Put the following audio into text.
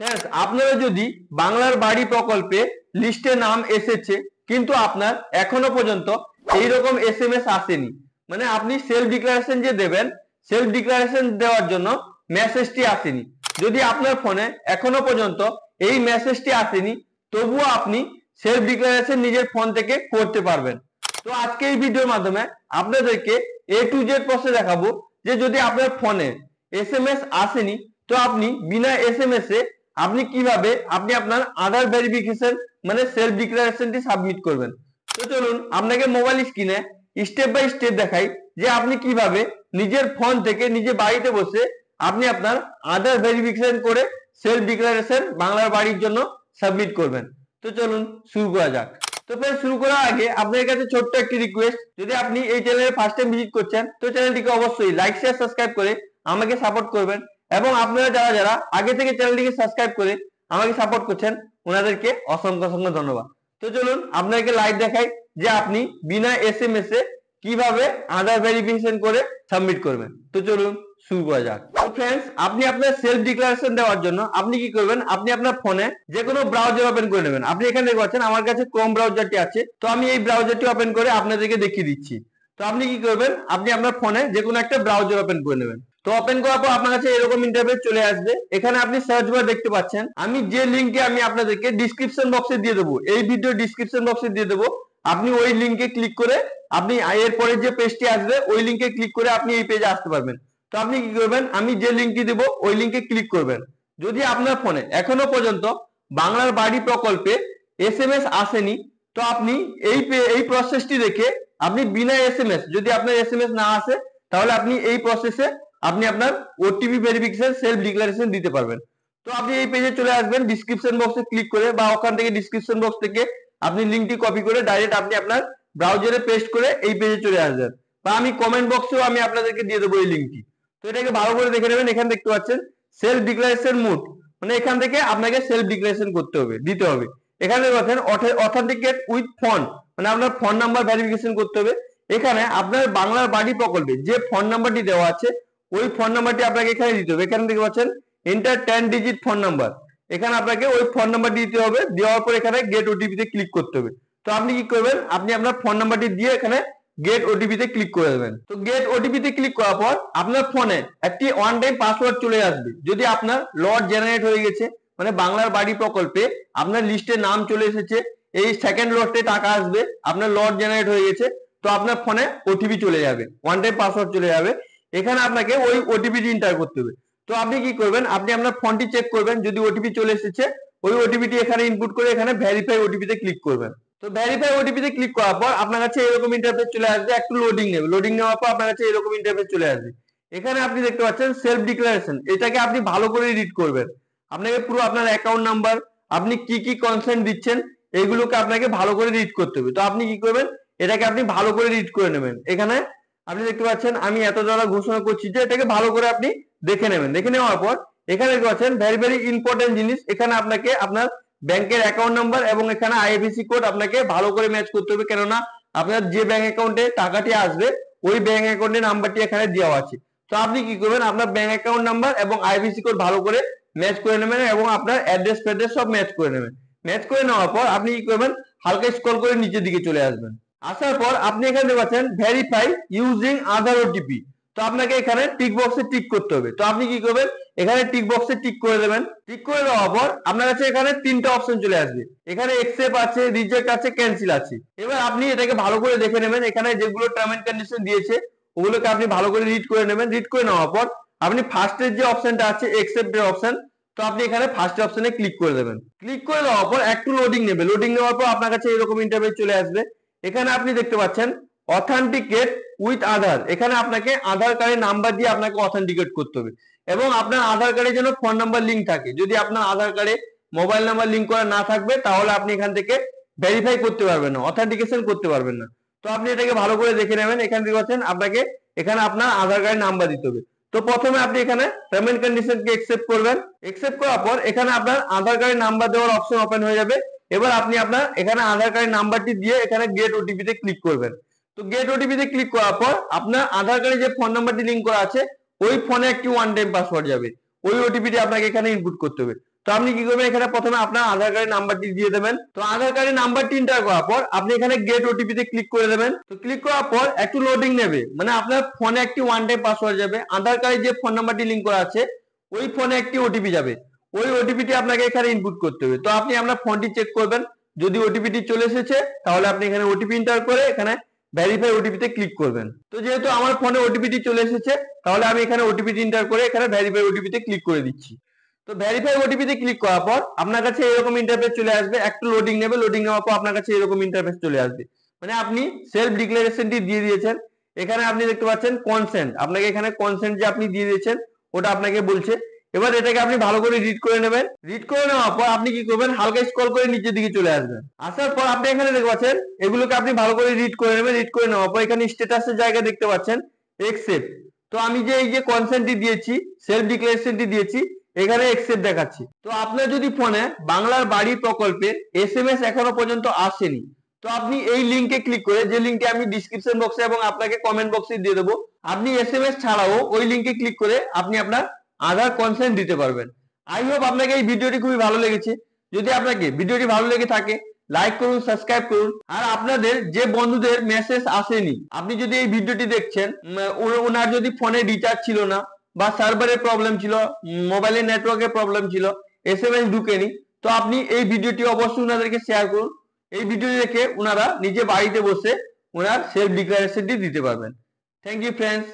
হ্যাঁ, আপনারা যদি বাংলার বাড়ি প্রকল্পে লিস্টে নাম এসেছে কিন্তু আপনার এখনো পর্যন্ত এইরকম এসএমএস আসেনি, মানে আপনি সেলফ ডিক্লারেশন যে দেবেন, সেলফ ডিক্লারেশন দেওয়ার জন্য মেসেজটি আসেনি, যদি আপনার ফোনে এখনো পর্যন্ত এই মেসেজটি আসেনি তবুও আপনি সেলফ ডিক্লারেশন নিজের ফোন থেকে করতে পারবেন। তো আজকে এই ভিডিওর মাধ্যমে আপনাদেরকে এ টু জেড প্রসেস দেখাবো যে যদি আপনার ফোনে এসএমএস আসেনি তো আপনি বিনা এসএমএস এ আপনি কিভাবে আপনি আপনার আধার ভেরিফিকেশন মানে সেলফ ডিক্লারেশনটি সাবমিট করবেন। তো চলুন আপনাকে মোবাইল স্ক্রিনে স্টেপ বাই স্টেপ দেখাই যে আপনি কিভাবে নিজের ফোন থেকে নিজে বাড়িতে বসে আপনি আপনার আধার ভেরিফিকেশন করে সেলফ ডিক্লারেশন বাংলার বাড়ির জন্য সাবমিট করবেন। তো চলুন শুরু করা যাক। তো ফ্রেন্ড, শুরু করার আগে আপনাদের কাছে ছোট্ট একটি রিকোয়েস্ট, যদি আপনি এই চ্যানেলে ফার্স্ট টাইম ভিজিট করছেন তো চ্যানেলটিকে অবশ্যই লাইক শেয়ার সাবস্ক্রাইব করে আমাকে সাপোর্ট করবেন, এবং আপনারা যারা যারা আগে থেকে চ্যানেলটিকে সাবস্ক্রাইব করে আমাকে সাপোর্ট করছেন ওনাদেরকে অসংখ্য অসংখ্য ধন্যবাদ। তো চলুন আপনাদেরকে লাইভ দেখাই যে আপনি বিনা এসএমএস এ কিভাবে আধার ভেরিফিকেশন করে সাবমিট করবেন। তো চলুন শুরু করা যাক। তো ফ্রেন্ডস, আপনি আপনার সেলফ ডিক্লারেশন দেওয়ার জন্য আপনি কি করবেন, আপনি আপনার ফোনে যে কোনো ব্রাউজার ওপেন করে নেবেন। আপনি এখানে দেখতে পাচ্ছেন আমার কাছে ক্রোম ব্রাউজারটি আছে, তো আমি এই ব্রাউজারটি ওপেন করে আপনাদেরকে দেখিয়ে দিচ্ছি। তো আপনি কি করবেন, আপনি আপনার ফোনে যে কোনো একটা ব্রাউজার ওপেন করে নেবেন। তো ওপেন করার পর আপনার কাছে এরকম ইন্টারফেস চলে আসবে। এখানে আপনি সার্চ বার দেখতে পাচ্ছেন, আমি যে লিংকটি আমি আপনাদেরকে ডিসক্রিপশন বক্সে দিয়ে দেবো, এই ভিডিও ডিসক্রিপশন বক্সে দিয়ে দেবো, আপনি ওই লিংকে ক্লিক করে আপনি এরপরে যে পেজটি আসবে ওই লিংকে ক্লিক করে আপনি এই পেজে আসতে পারবেন। তো আপনি কি করবেন, আমি যে লিংকটি দেব ওই লিংকে ক্লিক করবেন। যদি আপনার ফোনে এখনো পর্যন্ত বাংলার বাড়ি প্রকল্পে এসএমএস আসেনি তো আপনি এই প্রসেসটি দেখে আপনি বিনা এসএমএস, যদি আপনার এসএমএস না আসে তাহলে আপনি এই প্রসেসে আপনি আপনার ওটিপি ভেরিফিকেশন সেলফ ডিক্লারেশন দিতে পারবেন। তো আপনি এই পেজে চলে আসবেন, ডিসক্রিপশন বক্সে ক্লিক করে বা ওখান থেকে ডিসক্রিপশন বক্স থেকে আপনি লিংকটি কপি করে ডাইরেক্ট আপনি আপনার ব্রাউজারে পেস্ট করে এই পেজে চলে আসবেন, বা আমি কমেন্ট বক্সেও আমি আপনাদেরকে দিয়ে দেবো এই লিংকটি। তো এটাকে ভালো করে দেখে নেবেন। এখানে দেখতে পাচ্ছেন সেলফ ডিক্লারেশন মোড, মানে এখান থেকে আপনাকে সেলফ ডিক্লারেশন করতে হবে, দিতে হবে। এখানে দেখেন অথেন্টিকেট উইথ ফোন, মানে আপনার ফোন নাম্বার ভেরিফিকেশন করতে হবে। এখানে আপনার বাংলার বাড়ি প্রকল্পে যে ফোন নাম্বারটি দেওয়া আছে ওই ফোন নাম্বারটি আপনাকে এখানে দিতে হবে। এখানে দেখতে পাচ্ছেন এন্টার 10 ডিজিট ফোন নাম্বার, এখানে আপনাকে ওই ফোন নাম্বারটি দিতে হবে। দেওয়ার পর এখানে গেট ওটিপি তে ক্লিক করতে হবে। তো আপনি কি করবেন, আপনি আপনার ফোন নাম্বারটি দিয়ে এখানে গেট ওটিপি তে ক্লিক করে দেবেন। তো গেট ওটিপি তে ক্লিক করার পর আপনার ফোনে একটি ওয়ান টাইম পাসওয়ার্ড চলে আসবে। যদি আপনার লট জেনারেট হয়ে গেছে, মানে বাংলার বাড়ি প্রকল্পে আপনার লিস্টে নাম চলে এসেছে, এই সেকেন্ড লটে টাকা আসবে, আপনার লট জেনারেট হয়ে গেছে, তো আপনার ফোনে ওটিপি চলে যাবে, ওয়ান টাইম পাসওয়ার্ড চলে যাবে। এখানে আপনাকে ওই ওটিপিটি এন্টার করতে হবে। তো আপনি কি করবেন, আপনি আপনার ফোনটি চেক করবেন, যদি ওটিপি চলে এসেছে ওই ওটিপিটি এখানে ইনপুট করে এখানে ভেরিফাই ওটিপি তে ক্লিক করবেন। তো ভেরিফাই ওটিপি তে ক্লিক করার পর আপনার কাছে এরকম ইন্টারফেস চলে আসবে, একটু লোডিং নেবে, লোডিং নেওয়ার পর আপনার কাছে এরকম ইন্টারফেস চলে আসবে। এখানে আপনি দেখতে পাচ্ছেন সেলফ ডিক্লারেশন, এটাকে আপনি ভালো করে রিড করবেন। আপনাকে পুরো আপনার অ্যাকাউন্ট নাম্বার, আপনি কি কি কনসেন্ট দিচ্ছেন এইগুলোকে আপনাকে ভালো করে রিড করতে হবে। তো আপনি কি করবেন, এটাকে আপনি ভালো করে রিড করে নেবেন। এখানে আপনি দেখতে পাচ্ছেন আমি এত দ্বারা ঘোষণা করছি যে এটাকে ভালো করে আপনি দেখে নেবেন। দেখে নেওয়ার পর এখানে দেখতে পাচ্ছেন ভেরি ভেরি ইম্পর্টেন্ট জিনিস, এখানে আপনাকে আপনার ব্যাংকের অ্যাকাউন্ট নাম্বার এবং এখানে আইএফএসসি কোড আপনাকে ভালো করে ম্যাচ করতে হবে, কেননা আপনার যে ব্যাংক অ্যাকাউন্টে টাকাটি আসবে ওই ব্যাংক অ্যাকাউন্টের নাম্বারটি এখানে দেওয়া আছে। তো আপনি কি করবেন, আপনার ব্যাংক অ্যাকাউন্ট নাম্বার এবং আইএফএসসি কোড ভালো করে ম্যাচ করে নেবেন এবং আপনার অ্যাড্রেস ফ্যাড্রেস সব ম্যাচ করে নেবেন। ম্যাচ করে নেওয়ার পর আপনি কি করবেন, হালকা স্ক্রল করে নিচের দিকে চলে আসবেন। আসার পর আপনি এখানে দেখতে পাচ্ছেন ভেরিফাই ইউজিং আধার ওটিপি, তো আপনাকে এখানে টিক বক্সে টিক করতে হবে। তো আপনি কি করবেন, এখানে টিক বক্সে টিক করে দেবেন। টিক করে দেওয়ার পর আপনার কাছে এখানে তিনটা অপশন চলে আসবে, এখানে একসেপ্ট আছে, রিজেক্ট আছে, ক্যান্সেল আছে। এবার আপনি এটাকে ভালো করে দেখে নেবেন, এখানে যেগুলো টার্ম এন্ড কন্ডিশন দিয়েছে ওগুলোকে আপনি ভালো করে রিড করে নেবেন। রিড করে নেওয়ার পর আপনি ফার্স্টের যে অপশনটা আছে একসেপ্ট এর অপশন, তো আপনি এখানে ফার্স্ট অপশনে ক্লিক করে দেবেন। ক্লিক করে দেওয়ার পর একটু লোডিং নেবে, লোডিং নেওয়ার পর আপনার কাছে এরকম ইন্টারফেস চলে আসবে। এখানে আপনি দেখতে পাচ্ছেন অথেন্টিকেট উইথ আধার, এখানে আপনাকে আধার কার্ডের নাম্বার দিয়ে আপনাকে অথেন্টিকেট করতে হবে এবং আপনার আধার কার্ডে যেন ফোন নাম্বার লিঙ্ক থাকে। যদি আপনার আধার কার্ডে মোবাইল নাম্বার লিঙ্ক করা না থাকবে তাহলে আপনি এখান থেকে ভেরিফাই করতে পারবেন না, অথেন্টিকেশন করতে পারবেন না। তো আপনি এটাকে ভালো করে দেখে নেবেন। এখানে দেখতে পাচ্ছেন আপনাকে এখানে আপনার আধার কার্ডের নাম্বার দিতে হবে। তো প্রথমে আপনি এখানে পেমেন্ট কন্ডিশনকে একসেপ্ট করবেন। একসেপ্ট করার পর এখানে আপনার আধার কার্ডের নাম্বার দেওয়ার অপশন ওপেন হয়ে যাবে। এবার আপনি আপনার এখানে আধার কার্ডের নাম্বারটি দিয়ে এখানে গেট ওটিপি তে ক্লিক করবেন। তো গেট ওটিপি তে ক্লিক করার পর আপনার আধার কার্ডে যে ফোন নাম্বারটি লিংক করা আছে ওই ফোনে একটি ওয়ান টাইম পাসওয়ার্ড যাবে, ওই ওটিপিটি আপনাকে এখানে ইনপুট করতে হবে। তো আপনি কি করবেন, এখানে প্রথমে আপনার আধার কার্ডের নাম্বারটি দিয়ে দেবেন। তো আধার কার্ডের নাম্বারটি এন্টার করার পর আপনি এখানে গেট ওটিপি তে ক্লিক করে দেবেন। তো ক্লিক করার পর একটু লোডিং নেবে, মানে আপনার ফোনে একটি ওয়ান টাইম পাসওয়ার্ড যাবে, আধার কার্ডে যে ফোন নাম্বারটি লিংক করা আছে ওই ফোনে একটি ওটিপি যাবে, ওই ওটিপিটি আপনাকে এখানে ইনপুট করতে হবে। তো আপনি আপনার ফোনটি চেক করবেন, যদি ওটিপিটি চলে এসেছে তাহলে আপনি এখানে ওটিপি এন্টার করে এখানে ভেরিফাই ওটিপি তে ক্লিক করবেন। তো যেহেতু আমার ফোনে ওটিপিটি চলে এসেছে তাহলে আমি এখানে ওটিপিটি এন্টার করে এখানে ভেরিফাই ওটিপি তে ক্লিক করে দিচ্ছি। তো ভেরিফাই ওটিপি তে ক্লিক করার পর আপনার কাছে এরকম ইন্টারফেস চলে আসবে, একটু লোডিং নেবে, লোডিং নেওয়ার পর আপনার কাছে এরকম ইন্টারফেস চলে আসবে, মানে আপনি সেলফ ডিক্লারেশনটি দিয়ে দিয়েছেন। এখানে আপনি দেখতে পাচ্ছেন কনসেন্ট, আপনাকে এখানে কনসেন্ট যে আপনি দিয়ে দিয়েছেন ওটা আপনাকে বলছে। এবার এটাকে আপনি ভালো করে রিড করে নেবেন, রিড করে নেওয়ার পর আপনি কি করবেন, হালকা স্ক্রল করে নিচের দিকে চলে আসবেন। আসার পর আপনি এখানে দেখতে পাচ্ছেন এগুলোকে আপনি ভালো করে রিড করে নেবেন, রিড করে নেওয়ার পর এখানে স্ট্যাটাসের জায়গায় দেখতে পাচ্ছেন একসেপ্ট। তো আমি যে এই যে কনসেন্টটি দিয়েছি, সেলফ ডিক্লারেশনটি দিয়েছি, এখানে একসেপ্ট দেখাচ্ছি। তো আপনার যদি ফোনে বাংলার বাড়ি প্রকল্পের এসএমএস এখনো পর্যন্ত আসেনি, তো আপনি এই লিংকে ক্লিক করে, যে লিংকটি আমি ডিসক্রিপশন বক্সে এবং আপনাকে কমেন্ট বক্সে দিয়ে দেবো, আপনি এসএমএস ছাড়াও ওই লিংকে ক্লিক করে আপনি আপনার আধার কনসেন্ট দিতে পারবেন। আই হোপ আপনাকে এই ভিডিওটি খুবই ভালো লেগেছে। যদি আপনাকে ভিডিওটি ভালো লেগে থাকে লাইক করুন, সাবস্ক্রাইব করুন। আর আপনাদের যে বন্ধুদের মেসেজ আসেনি, আপনি যদি এই ভিডিওটি দেখছেন, ওনার যদি ফোনে রিচার্জ ছিল না বা সার্ভারের প্রবলেম ছিল, মোবাইলের নেটওয়ার্কের প্রবলেম ছিল, এসএমএস ঢুকেনি, তো আপনি এই ভিডিওটি অবশ্যই ওনাদেরকে শেয়ার করুন। এই ভিডিওটি দেখে ওনারা নিজে বাড়িতে বসে ওনার সেলফ ডিক্লারেশনটি দিতে পারবেন। Thank you friends.